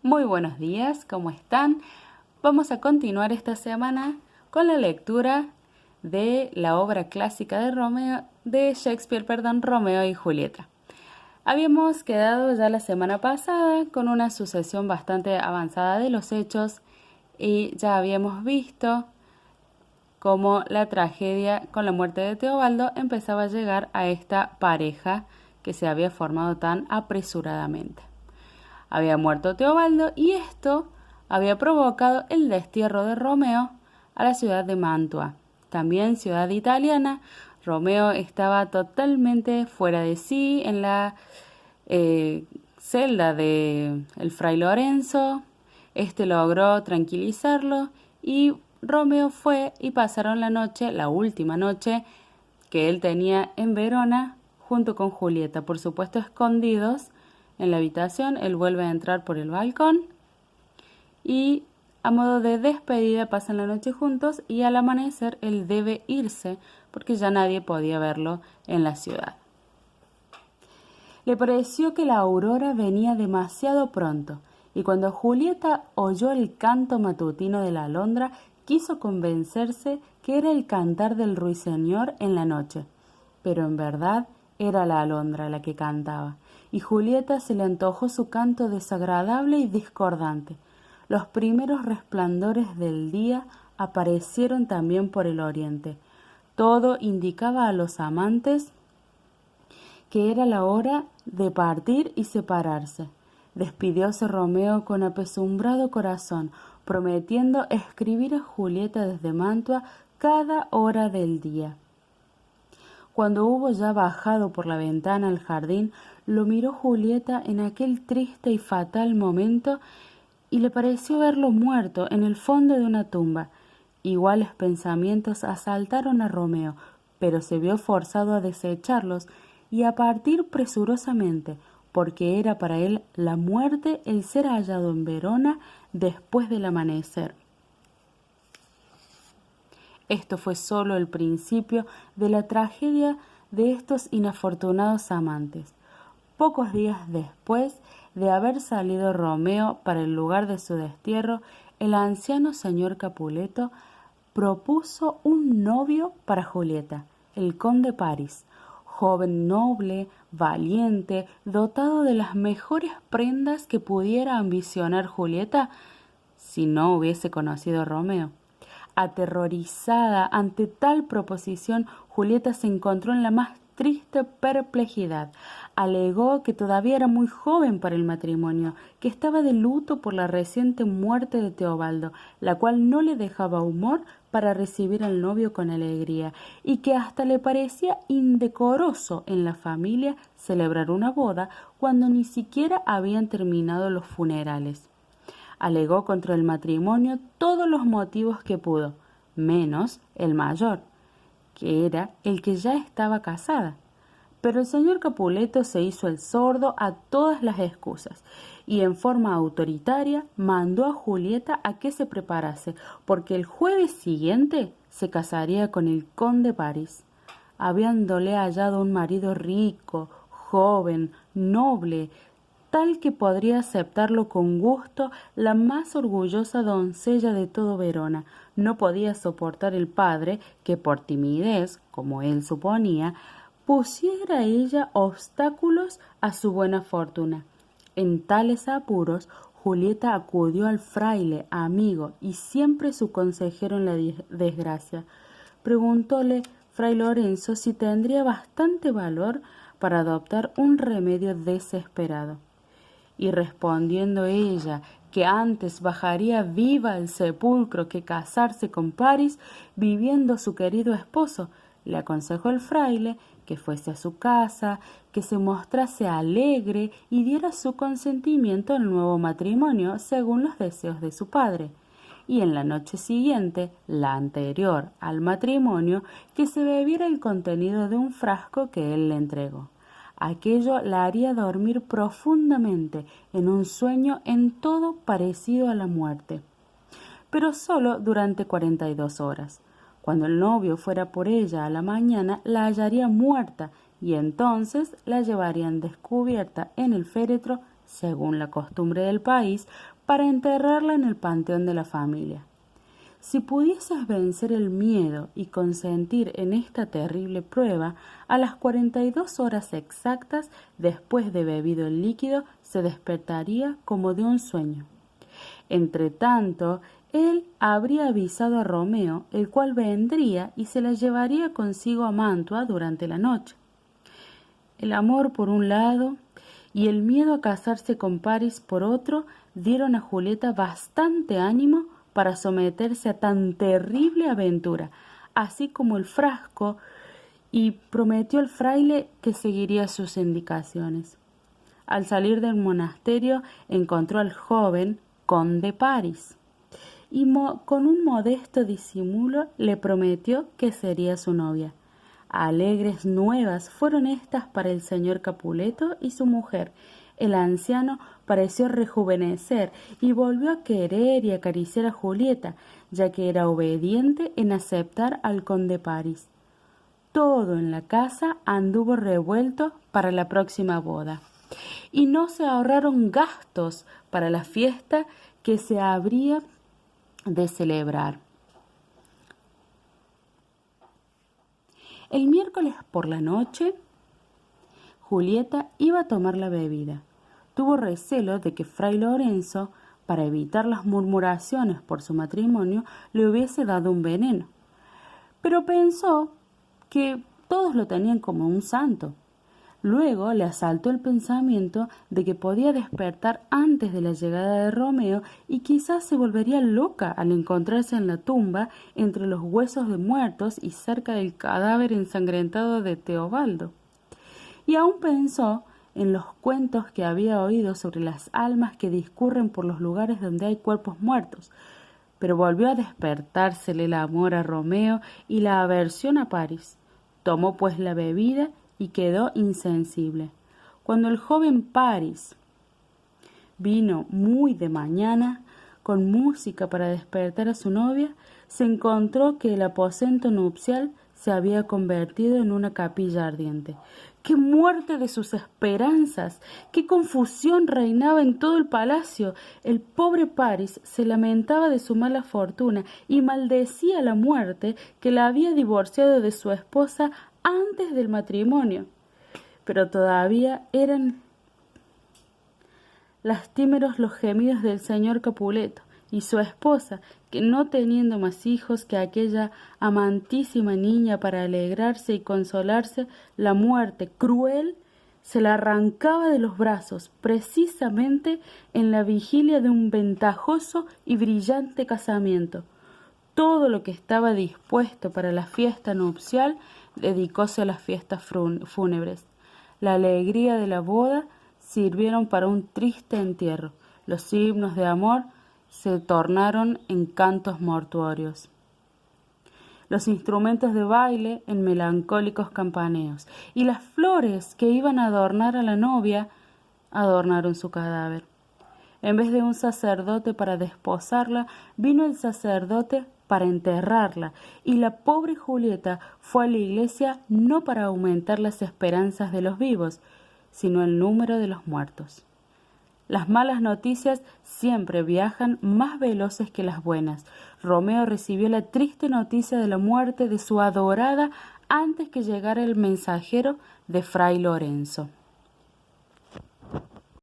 Muy buenos días, ¿cómo están? Vamos a continuar esta semana con la lectura de la obra clásica de Shakespeare, Romeo y Julieta. Habíamos quedado ya la semana pasada con una sucesión bastante avanzada de los hechos y ya habíamos visto cómo la tragedia con la muerte de Teobaldo empezaba a llegar a esta pareja que se había formado tan apresuradamente. Había muerto Teobaldo y esto había provocado el destierro de Romeo a la ciudad de Mantua, también ciudad italiana. Romeo estaba totalmente fuera de sí en la celda de el fray Lorenzo. Este logró tranquilizarlo y Romeo fue y pasaron la noche, la última noche que él tenía en Verona, junto con Julieta, por supuesto escondidos en la habitación. Él vuelve a entrar por el balcón y a modo de despedida pasan la noche juntos y al amanecer él debe irse porque ya nadie podía verlo en la ciudad. Le pareció que la aurora venía demasiado pronto y cuando Julieta oyó el canto matutino de la alondra quiso convencerse que era el cantar del ruiseñor en la noche, pero en verdad era la alondra la que cantaba, y Julieta se le antojó su canto desagradable y discordante. Los primeros resplandores del día aparecieron también por el oriente. Todo indicaba a los amantes que era la hora de partir y separarse. Despidióse Romeo con apesumbrado corazón, prometiendo escribir a Julieta desde Mantua cada hora del día. Cuando hubo ya bajado por la ventana al jardín, lo miró Julieta en aquel triste y fatal momento y le pareció verlo muerto en el fondo de una tumba. Iguales pensamientos asaltaron a Romeo, pero se vio forzado a desecharlos y a partir presurosamente, porque era para él la muerte el ser hallado en Verona después del amanecer. Esto fue solo el principio de la tragedia de estos inafortunados amantes. Pocos días después de haber salido Romeo para el lugar de su destierro, el anciano señor Capuleto propuso un novio para Julieta, el conde Paris, joven noble, valiente, dotado de las mejores prendas que pudiera ambicionar Julieta si no hubiese conocido a Romeo. Aterrorizada ante tal proposición, Julieta se encontró en la más triste perplejidad. Alegó que todavía era muy joven para el matrimonio, que estaba de luto por la reciente muerte de Teobaldo, la cual no le dejaba humor para recibir al novio con alegría, y que hasta le parecía indecoroso en la familia celebrar una boda cuando ni siquiera habían terminado los funerales. Alegó contra el matrimonio todos los motivos que pudo, menos el mayor, que era el que ya estaba casada. Pero el señor Capuleto se hizo el sordo a todas las excusas y en forma autoritaria mandó a Julieta a que se preparase, porque el jueves siguiente se casaría con el conde Paris, habiéndole hallado un marido rico, joven, noble, tal que podría aceptarlo con gusto la más orgullosa doncella de todo Verona. No podía soportar el padre que por timidez, como él suponía, pusiera ella obstáculos a su buena fortuna. En tales apuros, Julieta acudió al fraile, amigo y siempre su consejero en la desgracia. Preguntóle fray Lorenzo si tendría bastante valor para adoptar un remedio desesperado. Y respondiendo ella que antes bajaría viva al sepulcro que casarse con Paris, viviendo su querido esposo, le aconsejó el fraile que fuese a su casa, que se mostrase alegre y diera su consentimiento al nuevo matrimonio según los deseos de su padre, y en la noche siguiente, la anterior al matrimonio, que se bebiera el contenido de un frasco que él le entregó. Aquello la haría dormir profundamente en un sueño en todo parecido a la muerte, pero solo durante 42 horas. Cuando el novio fuera por ella a la mañana, la hallaría muerta y entonces la llevarían descubierta en el féretro según la costumbre del país, para enterrarla en el panteón de la familia. Si pudieses vencer el miedo y consentir en esta terrible prueba, a las 42 horas exactas después de bebido el líquido, se despertaría como de un sueño. Entretanto, él habría avisado a Romeo, el cual vendría y se la llevaría consigo a Mantua durante la noche. El amor por un lado y el miedo a casarse con Paris por otro dieron a Julieta bastante ánimo para someterse a tan terrible aventura, así como el frasco, y prometió al fraile que seguiría sus indicaciones. Al salir del monasterio encontró al joven conde Paris y con un modesto disimulo le prometió que sería su novia. Alegres nuevas fueron estas para el señor Capuleto y su mujer. El anciano pareció rejuvenecer y volvió a querer y acariciar a Julieta, ya que era obediente en aceptar al conde Paris. Todo en la casa anduvo revuelto para la próxima boda, y no se ahorraron gastos para la fiesta que se habría de celebrar. El miércoles por la noche, Julieta iba a tomar la bebida. Tuvo recelo de que fray Lorenzo, para evitar las murmuraciones por su matrimonio, le hubiese dado un veneno. Pero pensó que todos lo tenían como un santo. Luego le asaltó el pensamiento de que podía despertar antes de la llegada de Romeo y quizás se volvería loca al encontrarse en la tumba entre los huesos de muertos y cerca del cadáver ensangrentado de Teobaldo. Y aún pensó en los cuentos que había oído sobre las almas que discurren por los lugares donde hay cuerpos muertos, pero volvió a despertársele el amor a Romeo y la aversión a Paris. Tomó pues la bebida y quedó insensible. Cuando el joven Paris vino muy de mañana, con música para despertar a su novia, se encontró que el aposento nupcial se había convertido en una capilla ardiente. ¡Qué muerte de sus esperanzas! ¡Qué confusión reinaba en todo el palacio! El pobre Paris se lamentaba de su mala fortuna y maldecía la muerte que la había divorciado de su esposa antes del matrimonio. Pero todavía eran lastimeros los gemidos del señor Capuleto y su esposa, que no teniendo más hijos que aquella amantísima niña para alegrarse y consolarse, la muerte cruel se la arrancaba de los brazos, precisamente en la vigilia de un ventajoso y brillante casamiento. Todo lo que estaba dispuesto para la fiesta nupcial dedicóse a las fiestas fúnebres. La alegría de la boda sirvieron para un triste entierro. Los himnos de amor se tornaron en cantos mortuorios. Los instrumentos de baile en melancólicos campaneos, y las flores que iban a adornar a la novia adornaron su cadáver. En vez de un sacerdote para desposarla, vino el sacerdote para enterrarla, y la pobre Julieta fue a la iglesia no para aumentar las esperanzas de los vivos, sino el número de los muertos. Las malas noticias siempre viajan más veloces que las buenas. Romeo recibió la triste noticia de la muerte de su adorada antes que llegara el mensajero de fray Lorenzo.